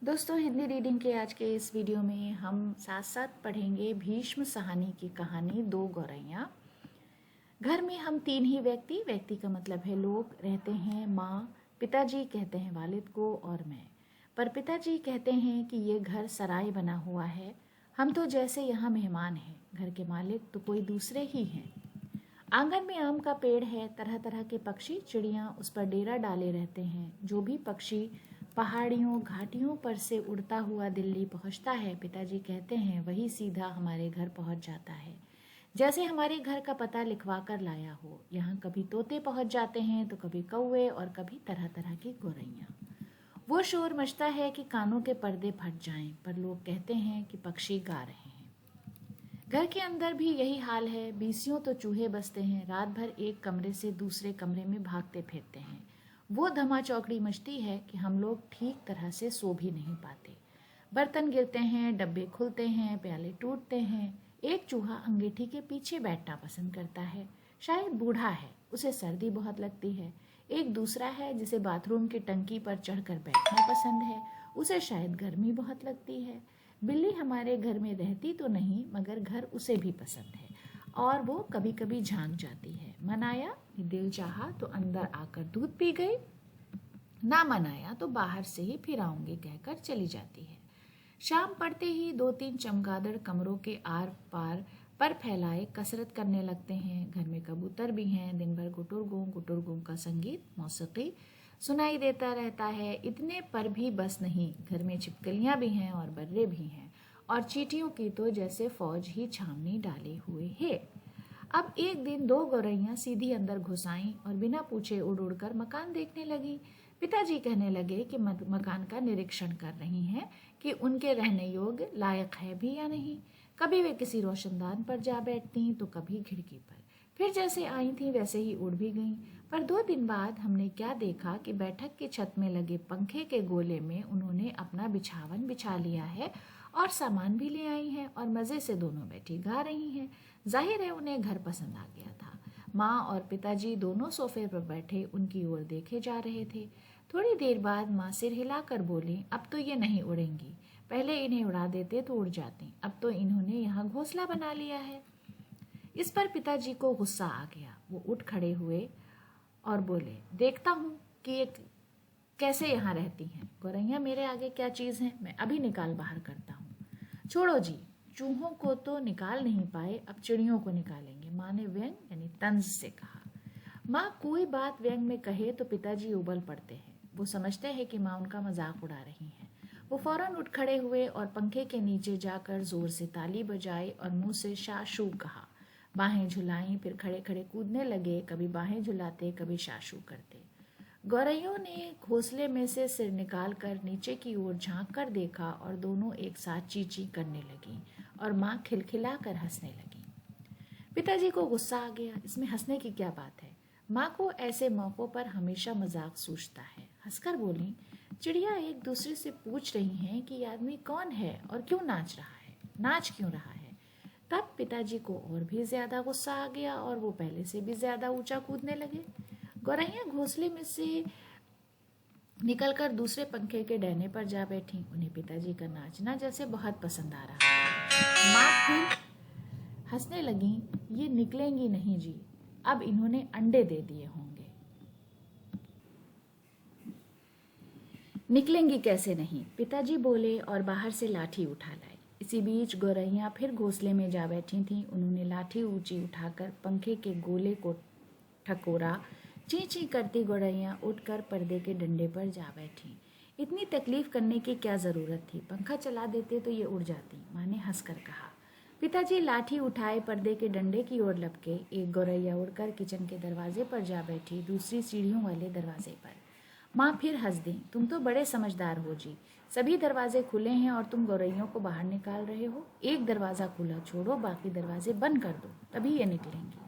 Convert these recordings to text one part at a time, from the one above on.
दोस्तों, हिंदी रीडिंग के आज के इस वीडियो में हम साथ साथ पढ़ेंगे भीष्म साहनी की कहानी दो गौरैया। घर में हम तीन ही व्यक्ति का मतलब है लोग रहते हैं। माँ, पिताजी कहते हैं वालिद को और मैं। पर पिताजी कहते हैं कि ये घर सराय बना हुआ है, हम तो जैसे यहाँ मेहमान हैं, घर के मालिक तो कोई दूसरे ही हैं। आंगन में आम का पेड़ है, तरह तरह के पक्षी चिड़ियाँ उस पर डेरा डाले रहते हैं। जो भी पक्षी पहाड़ियों घाटियों पर से उड़ता हुआ दिल्ली पहुंचता है, पिताजी कहते हैं वही सीधा हमारे घर पहुंच जाता है, जैसे हमारे घर का पता लिखवा कर लाया हो। यहाँ कभी तोते पहुंच जाते हैं तो कभी कौवे और कभी तरह तरह की गौरैया। वो शोर मचता है कि कानों के पर्दे फट जाएं, पर लोग कहते हैं कि पक्षी गा रहे हैं। घर के अंदर भी यही हाल है। बीसियों तो चूहे बसते हैं, रात भर एक कमरे से दूसरे कमरे में भागते फिरते हैं। वो धमा चौकड़ी मचती है कि हम लोग ठीक तरह से सो भी नहीं पाते। बर्तन गिरते हैं, डब्बे खुलते हैं, प्याले टूटते हैं। एक चूहा अंगीठी के पीछे बैठना पसंद करता है, शायद बूढ़ा है, उसे सर्दी बहुत लगती है। एक दूसरा है जिसे बाथरूम की टंकी पर चढ़कर बैठना पसंद है, उसे शायद गर्मी बहुत लगती है। बिल्ली हमारे घर में रहती तो नहीं, मगर घर उसे भी पसंद है और वो कभी कभी झांक जाती है। मन आया, दिल चाहा तो अंदर आकर दूध पी गई, ना मन आया तो बाहर से ही फिर आऊंगी कहकर चली जाती है। शाम पड़ते ही दो तीन चमगादड़ कमरों के आर पार पर फैलाए कसरत करने लगते हैं। घर में कबूतर भी हैं, दिन भर गुटुर गुम का संगीत मौसीकी सुनाई देता रहता है। इतने पर भी बस नहीं, घर में छिपकलियां भी हैं और बर्रे भी हैं, और चींटियों की तो जैसे फौज ही छावनी डाले हुए है। अब एक दिन दो गौरैया सीधी अंदर घुस आईं और बिना पूछे उड़ उड़ कर मकान देखने लगी। पिताजी कहने लगे कि मकान का निरीक्षण कर रही हैं कि उनके रहने योग्य लायक है भी या नहीं। कभी वे किसी रोशनदान पर जा बैठती तो कभी खिड़की पर, फिर जैसे आई थी वैसे ही उड़ भी गईं। पर 2 दिन बाद हमने क्या देखा कि बैठक की छत में लगे पंखे के गोले में उन्होंने अपना बिछावन बिछा लिया है और सामान भी ले आई हैं और मज़े से दोनों बैठी गा रही हैं। जाहिर है उन्हें घर पसंद आ गया था। माँ और पिताजी दोनों सोफे पर बैठे उनकी ओर देखे जा रहे थे। थोड़ी देर बाद माँ सिर हिलाकर बोली, अब तो ये नहीं उड़ेंगी, पहले इन्हें उड़ा देते तो उड़ जाती, अब तो इन्होंने यहाँ घोंसला बना लिया है। इस पर पिताजी को गुस्सा आ गया। वो उठ खड़े हुए और बोले, देखता हूँ कि ये कैसे यहाँ रहती हैं। गौरैया मेरे आगे क्या चीज़ है, मैं अभी निकाल बाहर करता हूँ। छोड़ो जी, चूहों को तो निकाल नहीं पाए, अब चिड़ियों को निकालेंगे, माँ ने व्यंग यानी तंज से कहा। माँ कोई बात व्यंग में कहे तो पिताजी उबल पड़ते हैं। वो समझते हैं कि माँ उनका मजाक उड़ा रही हैं। वो फौरन उठ खड़े हुए और पंखे के नीचे जाकर जोर से ताली बजाई और मुंह से शाशू कहा। बाहें झुलाई, फिर खड़े खड़े कूदने लगे, कभी बाहें झुलाते कभी शाशू करते। गौरैयों ने घोंसले में से सिर निकाल कर नीचे की ओर झांक कर देखा और दोनों एक साथ चींची करने लगी और माँ खिलखिला कर हंसने लगी। पिताजी को गुस्सा आ गया, इसमें हंसने की क्या बात है। माँ को ऐसे मौक़ों पर हमेशा मजाक सूझता है। हंसकर बोली, चिड़िया एक दूसरे से पूछ रही हैं कि ये आदमी कौन है और क्यों नाच रहा है, नाच क्यों रहा है। तब पिताजी को और भी ज्यादा गुस्सा आ गया और वो पहले से भी ज्यादा ऊंचा कूदने लगे। गौरैया घोंसले में से निकलकर दूसरे पंखे के डहने पर जा बैठी। उन्हें पिताजी का नाचना जैसे बहुत पसंद आ रहा था। माँ फिर हंसने लगी, ये निकलेंगी नहीं जी, अब इन्होंने अंडे दे दिए होंगे। निकलेंगी कैसे नहीं, पिताजी बोले और बाहर से लाठी उठा लाए। इसी बीच गौरैया फिर घोंसले में जा बैठी थीं। उन्होंने लाठी ऊंची उठाकर पंखे के गोले को ठकोरा। ची ची करती गौरैया उठकर पर्दे के डंडे पर जा बैठी। इतनी तकलीफ करने की क्या जरूरत थी, पंखा चला देते तो ये उड़ जाती, माँ ने हंसकर कहा। पिताजी लाठी उठाए पर्दे के डंडे की ओर लपके। एक गौरैया उड़कर किचन के दरवाजे पर जा बैठी, दूसरी सीढ़ियों वाले दरवाजे पर। माँ फिर हंस दी, तुम तो बड़े समझदार हो जी, सभी दरवाजे खुले हैं और तुम गौरैयों को बाहर निकाल रहे हो। एक दरवाज़ा खुला छोड़ो, बाकी दरवाजे बंद कर दो, तभी ये निकलेंगी।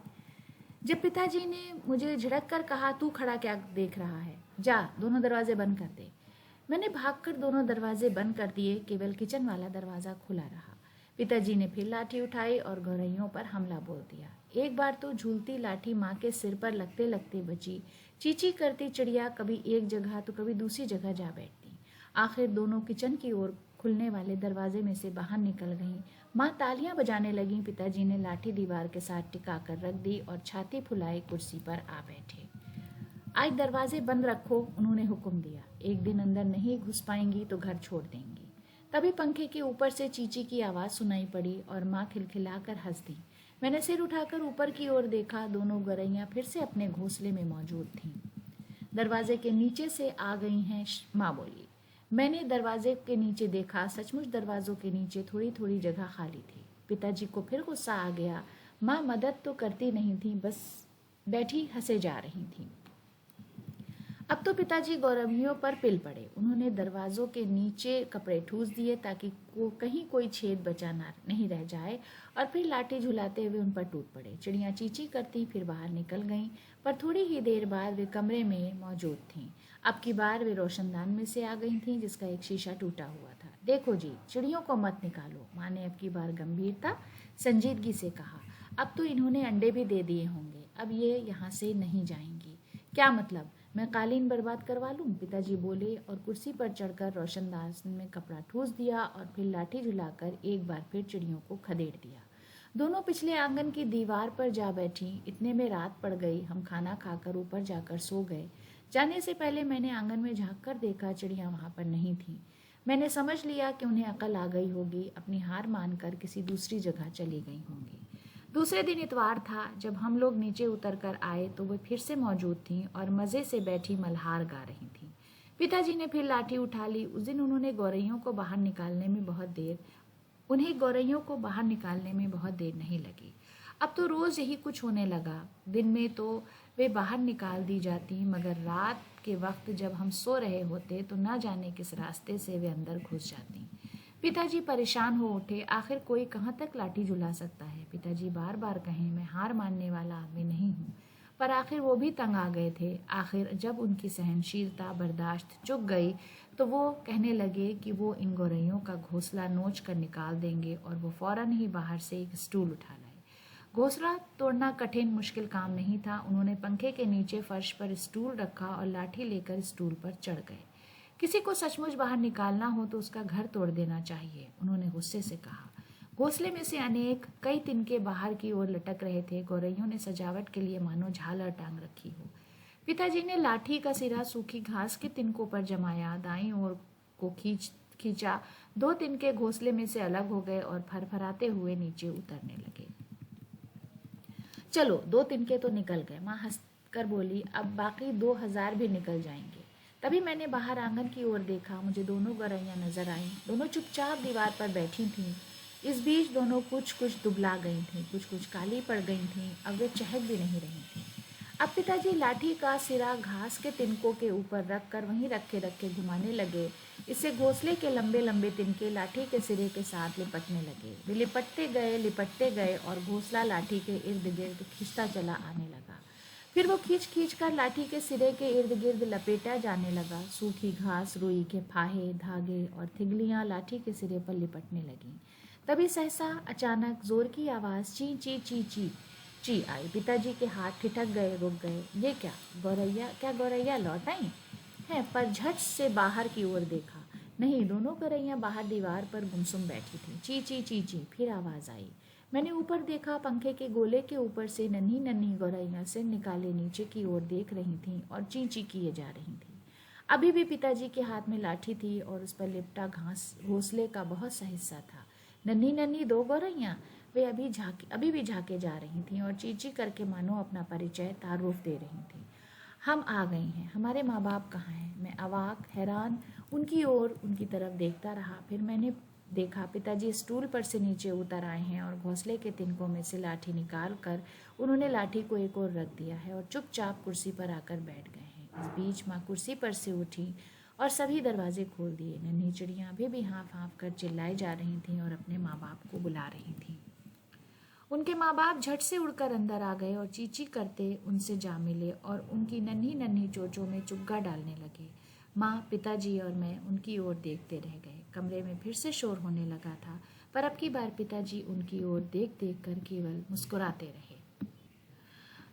जब पिताजी ने मुझे झिड़क कर कहा, तू खड़ा क्या देख रहा है, जा दोनों दरवाजे बंद कर दे, मैंने भागकर दोनों दरवाजे बंद कर दिए, केवल किचन वाला दरवाज़ा खुला रहा। पिताजी ने फिर लाठी उठाई और गौरैयों पर हमला बोल दिया। एक बार तो झूलती लाठी माँ के सिर पर लगते लगते बची। चींची करती चिड़िया कभी एक जगह तो कभी दूसरी जगह जा बैठती। आखिर दोनों किचन की ओर खुलने वाले दरवाजे में से बाहर निकल गईं। माँ तालियां बजाने लगीं। पिताजी ने लाठी दीवार के साथ टिका कर रख दी और छाती फुलाए कुर्सी पर आ बैठे। आज दरवाजे बंद रखो, उन्होंने हुक्म दिया। एक दिन अंदर नहीं घुस पाएंगी तो घर छोड़ देंगी। तभी पंखे के ऊपर से चींची की आवाज़ सुनाई पड़ी और माँ खिलखिलाकर हंस दी। मैंने सिर उठाकर ऊपर की ओर देखा। दोनों गौरैया फिर से अपने घोंसले में मौजूद थीं। दरवाजे के नीचे से आ गई हैं, माँ बोली। मैंने दरवाजे के नीचे देखा। सचमुच दरवाजों के नीचे थोड़ी थोड़ी जगह खाली थी। पिताजी को फिर गुस्सा आ गया। माँ मदद तो करती नहीं थी, बस बैठी हंसे जा रही थी। अब तो पिताजी गौरवियों पर पिल पड़े। उन्होंने दरवाजों के नीचे कपड़े ठूस दिए ताकि कहीं कोई छेद बचा नहीं रह जाए, और फिर लाठी झुलाते हुए उन पर टूट पड़े। चिड़ियाँ चींची करती फिर बाहर निकल गईं, पर थोड़ी ही देर बाद वे कमरे में मौजूद थीं। अब की बार वे रोशनदान में से आ गई थीं, जिसका एक शीशा टूटा हुआ था। देखो जी, चिड़ियों को मत निकालो, माँ ने अब की बार गंभीरता संजीदगी से कहा। अब तो इन्होंने अंडे भी दे दिए होंगे, अब ये यहाँ से नहीं जाएंगी। क्या मतलब, मैं कालीन बर्बाद करवा लूं? पिताजी बोले और कुर्सी पर चढ़कर रोशनदान में कपड़ा ठूस दिया और फिर लाठी झुलाकर एक बार फिर चिड़ियों को खदेड़ दिया। दोनों पिछले आंगन की दीवार पर जा बैठी। इतने में रात पड़ गई। हम खाना खाकर ऊपर जाकर सो गए। जाने से पहले मैंने आंगन में झांक कर देखा, चिड़ियाँ वहां पर नहीं थीं। मैंने समझ लिया कि उन्हें अकल आ गई होगी, अपनी हार मानकर किसी दूसरी जगह चली गई होंगी। दूसरे दिन इतवार था। जब हम लोग नीचे उतर कर आए तो वे फिर से मौजूद थीं और मज़े से बैठी मल्हार गा रही थीं। पिताजी ने फिर लाठी उठा ली। उस दिन उन्हें गौरैयों को बाहर निकालने में बहुत देर नहीं लगी। अब तो रोज़ यही कुछ होने लगा। दिन में तो वे बाहर निकाल दी जाती, मगर रात के वक्त जब हम सो रहे होते तो न जाने किस रास्ते से वे अंदर घुस जाती। पिताजी परेशान हो उठे। आखिर कोई कहाँ तक लाठी झुला सकता है? पिताजी बार बार कहें, मैं हार मानने वाला आदमी नहीं हूँ, पर आखिर वो भी तंग आ गए थे। आखिर जब उनकी सहनशीलता बर्दाश्त चुक गई तो वो कहने लगे कि वो इन गौरैयों का घोंसला नोच कर निकाल देंगे, और वो फौरन ही बाहर से एक स्टूल उठा लाए। घोंसला तोड़ना कठिन मुश्किल काम नहीं था। उन्होंने पंखे के नीचे फर्श पर स्टूल रखा और लाठी लेकर स्टूल पर चढ़ गए। किसी को सचमुच बाहर निकालना हो तो उसका घर तोड़ देना चाहिए, उन्होंने गुस्से से कहा। घोंसले में से कई तिनके बाहर की ओर लटक रहे थे। गौरैयों ने सजावट के लिए मानो झालर टांग रखी हो। पिताजी ने लाठी का सिरा सूखी घास के तिनकों पर जमाया, दाईं ओर को खींचा। दो तिनके घोंसले में से अलग हो गए और फरफराते हुए नीचे उतरने लगे। चलो, 2 तिनके तो निकल गए, माँ हंसकर बोली। अब बाकी 2000 भी निकल जाएंगे। तभी मैंने बाहर आंगन की ओर देखा। मुझे दोनों गौरैयाँ नजर आईं। दोनों चुपचाप दीवार पर बैठी थीं। इस बीच दोनों कुछ दुबला गई थीं, कुछ काली पड़ गई थीं। अब वे चहक भी नहीं रही थीं। अब पिताजी लाठी का सिरा घास के तिनकों के ऊपर रख कर वहीं रखे घुमाने लगे। इससे घोंसले के लंबे लंबे तिनके लाठी के सिरे के साथ लिपटने लगे। वे लिपटते गए और घोंसला लाठी के इर्द गिर्द खींचता चला आने लगा। फिर वो खींच कर लाठी के सिरे के इर्द गिर्द लपेटा जाने लगा। सूखी घास, रुई के फाहे, धागे और थिगलियाँ लाठी के सिरे पर लिपटने लगीं। तभी सहसा अचानक जोर की आवाज़ ची ची ची ची ची आई। पिताजी के हाथ ठिठक गए, रुक गए। ये क्या गौरैया लौट आई हैं? पर झट से बाहर की ओर देखा, नहीं, दोनों गौरैया बाहर दीवार पर गुमसुम बैठी थीं। ची ची ची ची फिर आवाज़ आई। मैंने ऊपर देखा। पंखे के गोले के ऊपर से नन्ही नन्ही गौरैया सिर निकाले नीचे की ओर देख रही थीं और ची ची किए जा रही थीं। अभी भी पिताजी के हाथ में लाठी थी और उस पर लिपटा घोंसले का बहुत सा हिस्सा था। नन्ही नन्ही 2 गौरैया, वे अभी भी झांके जा रही थीं और चींची करके मानो अपना परिचय तारुफ दे रही थीं। हम आ गए हैं, हमारे माँ बाप कहाँ हैं? मैं अवाक हैरान उनकी तरफ देखता रहा। फिर मैंने देखा पिताजी स्टूल पर से नीचे उतर आए हैं और घोंसले के तिनकों में से लाठी निकाल कर उन्होंने लाठी को एक ओर रख दिया है और चुपचाप कुर्सी पर आकर बैठ गए हैं। इस बीच माँ कुर्सी पर से उठी और सभी दरवाजे खोल दिए। नन्ही चिड़ियाँ अभी भी हाँफ हाँफ कर चिल्लाई जा रही थीं और अपने माँ बाप को बुला रही थीं। उनके माँ बाप झट से उड़कर अंदर आ गए और चींची करते उनसे जा मिले और उनकी नन्ही नन्ही चोंचों में चुग्गा डालने लगे। माँ, पिताजी और मैं उनकी ओर देखते रह गए। कमरे में फिर से शोर होने लगा था, पर अब की बार पिताजी उनकी ओर देख कर केवल मुस्कुराते रहे।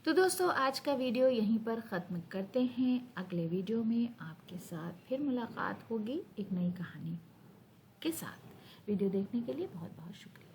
तो दोस्तों आज का वीडियो यहीं पर ख़त्म करते हैं। अगले वीडियो में आपके साथ फिर मुलाकात होगी एक नई कहानी के साथ। वीडियो देखने के लिए बहुत बहुत शुक्रिया।